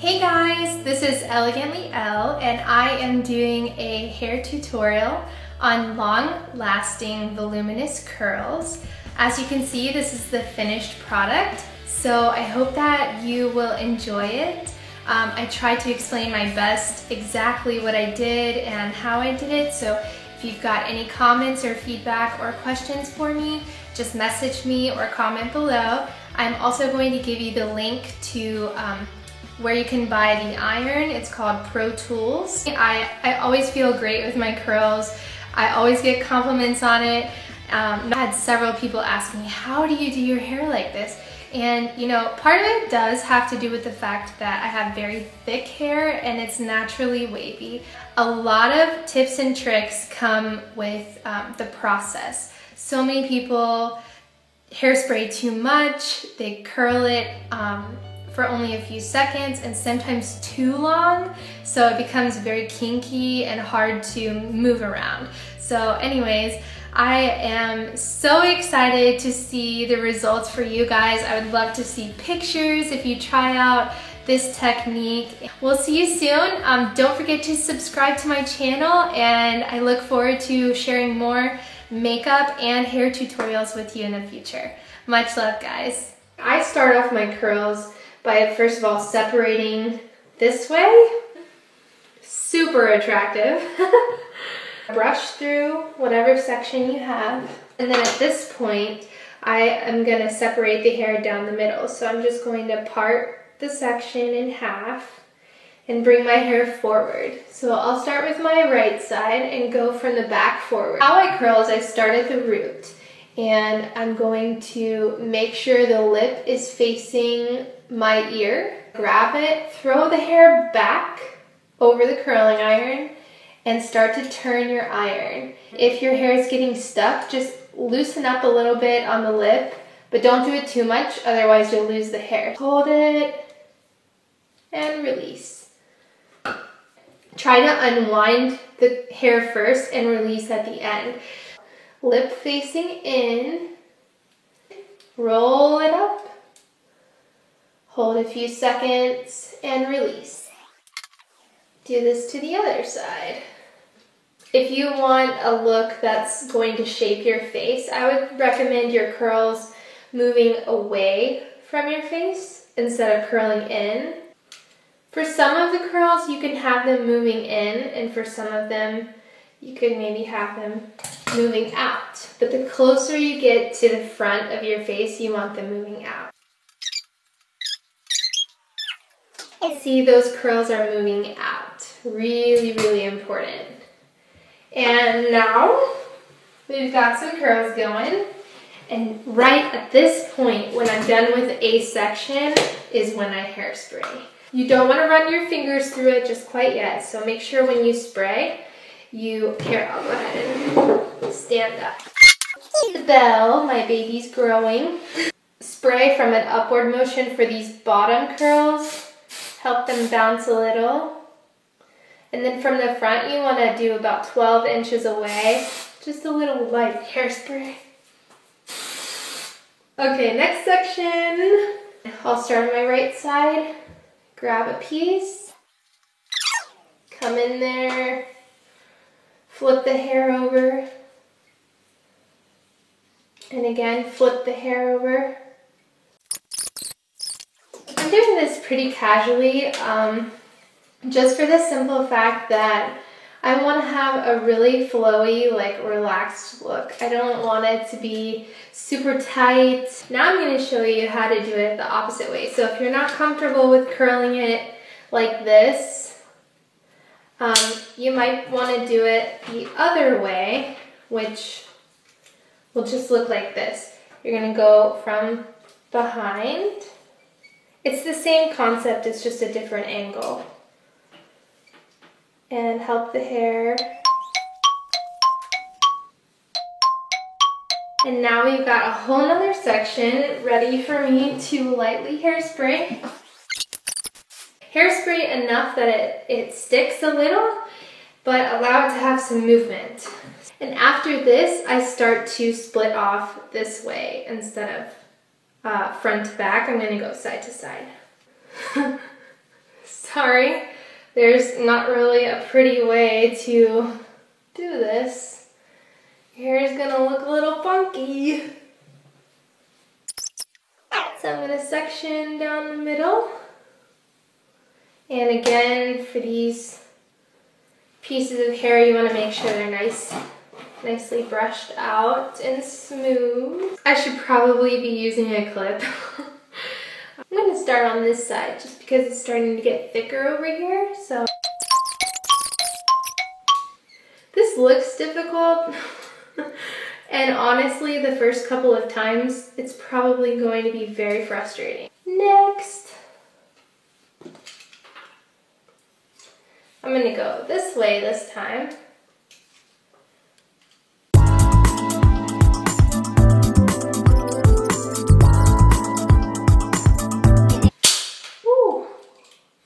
Hey guys, this is Elegantly Elle and I am doing a hair tutorial on long-lasting voluminous curls. As you can see, this is the finished product, so I hope that you will enjoy it. I tried to explain my best exactly what I did and how I did it, so if you've got any comments or feedback or questions for me, just message me or comment below. I'm also going to give you the link to where you can buy the iron. It's called Pro Tools. I always feel great with my curls. I always get compliments on it. I had several people ask me, how do you do your hair like this? And you know, part of it does have to do with the fact that I have very thick hair and it's naturally wavy. A lot of tips and tricks come with the process. So many people hairspray too much, they curl it for only a few seconds and sometimes too long, so it becomes very kinky and hard to move around. So anyways, I am so excited to see the results for you guys. I would love to see pictures if you try out this technique. We'll see you soon. Don't forget to subscribe to my channel, and I look forward to sharing more makeup and hair tutorials with you in the future. Much love, guys. I start off my curls by first of all separating this way. Super attractive. Brush through whatever section you have. And then at this point, I am gonna separate the hair down the middle. So I'm just going to part the section in half and bring my hair forward. So I'll start with my right side and go from the back forward. How I curl is I start at the root, and I'm going to make sure the lip is facing my ear. Grab it, throw the hair back over the curling iron, and start to turn your iron. If your hair is getting stuck, just loosen up a little bit on the lip, but don't do it too much, otherwise you'll lose the hair. Hold it and release. Try to unwind the hair first and release at the end. Lip facing in, roll it up, hold a few seconds and release. Do this to the other side. If you want a look that's going to shape your face, I would recommend your curls moving away from your face instead of curling in. For some of the curls, you can have them moving in, and for some of them, you could maybe have them moving out. But the closer you get to the front of your face, you want them moving out. See, those curls are moving out. Really, really important. And now, we've got some curls going. And right at this point, when I'm done with a section, is when I hairspray. You don't want to run your fingers through it just quite yet, so make sure when you spray, here, I'll go ahead and stand up. Belle, my baby's growing. Spray from an upward motion for these bottom curls. Help them bounce a little. And then from the front, you want to do about 12 inches away. Just a little light hairspray. Okay, next section. I'll start on my right side. Grab a piece. Come in there. Flip the hair over. And again, flip the hair over. I'm doing this pretty casually, just for the simple fact that I want to have a really flowy, like relaxed look. I don't want it to be super tight. Now I'm going to show you how to do it the opposite way. So if you're not comfortable with curling it like this, you might want to do it the other way, which will just look like this. You're going to go from behind. It's the same concept, it's just a different angle. And help the hair. And now we've got a whole nother section ready for me to lightly hairspray. Hairspray enough that it sticks a little, but allow it to have some movement. And after this, I start to split off this way instead of front to back. I'm going to go side to side. Sorry, there's not really a pretty way to do this. Your hair is gonna look a little funky. So I'm gonna section down the middle. And again, for these pieces of hair, you wanna make sure they're nicely brushed out and smooth. I should probably be using a clip. I'm gonna start on this side just because it's starting to get thicker over here, so. This looks difficult, and honestly, the first couple of times, it's probably going to be very frustrating. Next, I'm gonna go this way this time. Ooh.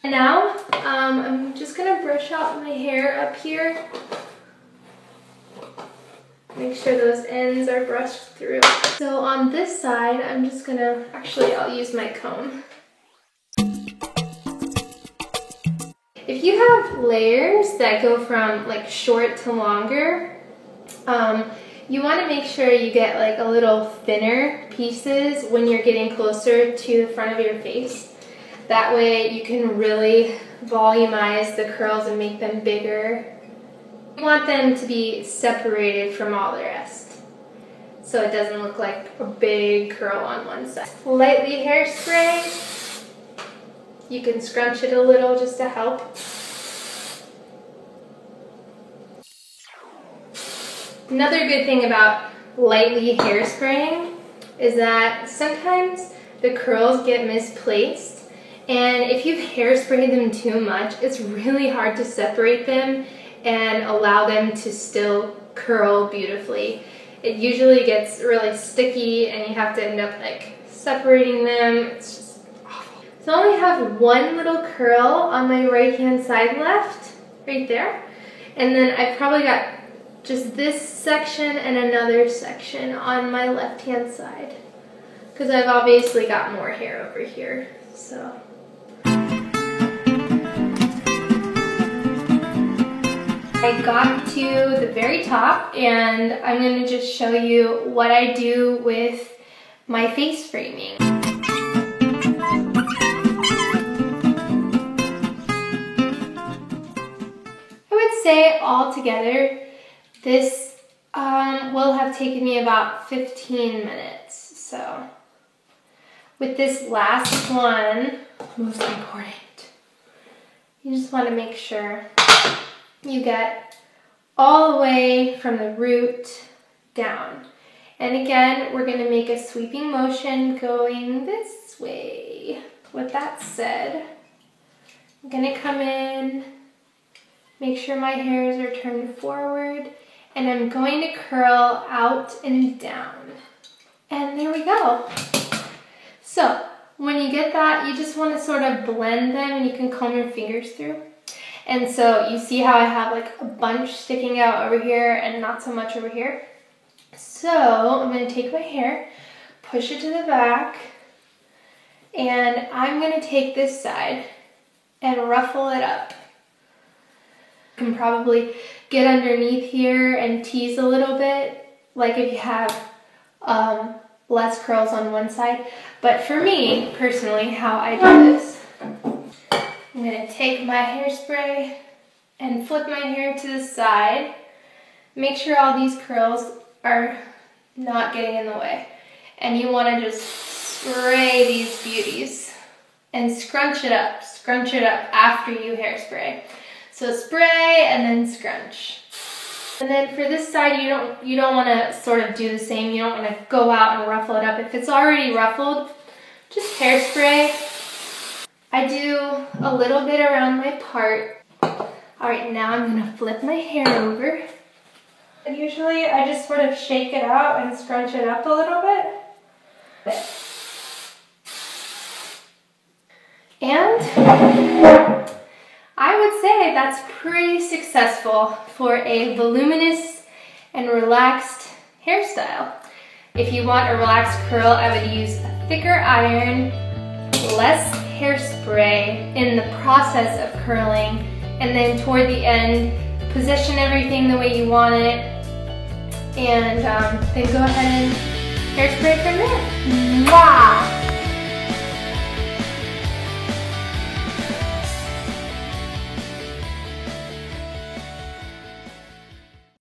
And now, I'm just gonna brush out my hair up here. Make sure those ends are brushed through. So on this side, I'm just gonna, actually I'll use my comb. If you have layers that go from like short to longer, you wanna make sure you get like a little thinner pieces when you're getting closer to the front of your face. That way you can really volumize the curls and make them bigger. You want them to be separated from all the rest, so it doesn't look like a big curl on one side. Lightly hairspray. You can scrunch it a little just to help. Another good thing about lightly hairspraying is that sometimes the curls get misplaced, and if you've hairsprayed them too much, it's really hard to separate them and allow them to still curl beautifully. It usually gets really sticky and you have to end up like separating them. It's just awful. So I only have one little curl on my right hand side left, right there. And then I've probably got just this section and another section on my left hand side, because I've obviously got more hair over here, so. I got to the very top, and I'm going to just show you what I do with my face framing. I would say altogether this will have taken me about 15 minutes. So with this last one, most important, you just want to make sure you get all the way from the root down. And again, we're going to make a sweeping motion going this way. With that said, I'm going to come in, make sure my hairs are turned forward, and I'm going to curl out and down. And there we go. So when you get that, you just want to sort of blend them, and you can comb your fingers through. And so you see how I have like a bunch sticking out over here and not so much over here. So I'm going to take my hair, push it to the back, and I'm going to take this side and ruffle it up. You can probably get underneath here and tease a little bit, like if you have less curls on one side. But for me, personally, how I do this, I'm going to take my hairspray and flip my hair to the side. Make sure all these curls are not getting in the way. And you want to just spray these beauties and scrunch it up after you hairspray. So spray and then scrunch. And then for this side, you don't want to sort of do the same. You don't want to go out and ruffle it up. If it's already ruffled, just hairspray. I do a little bit around my part. All right, now I'm going to flip my hair over. And usually I just sort of shake it out and scrunch it up a little bit. And I would say that's pretty successful for a voluminous and relaxed hairstyle. If you want a relaxed curl, I would use a thicker iron less hairspray in the process of curling, and then toward the end, position everything the way you want it, and then go ahead and hairspray from there. Mwah!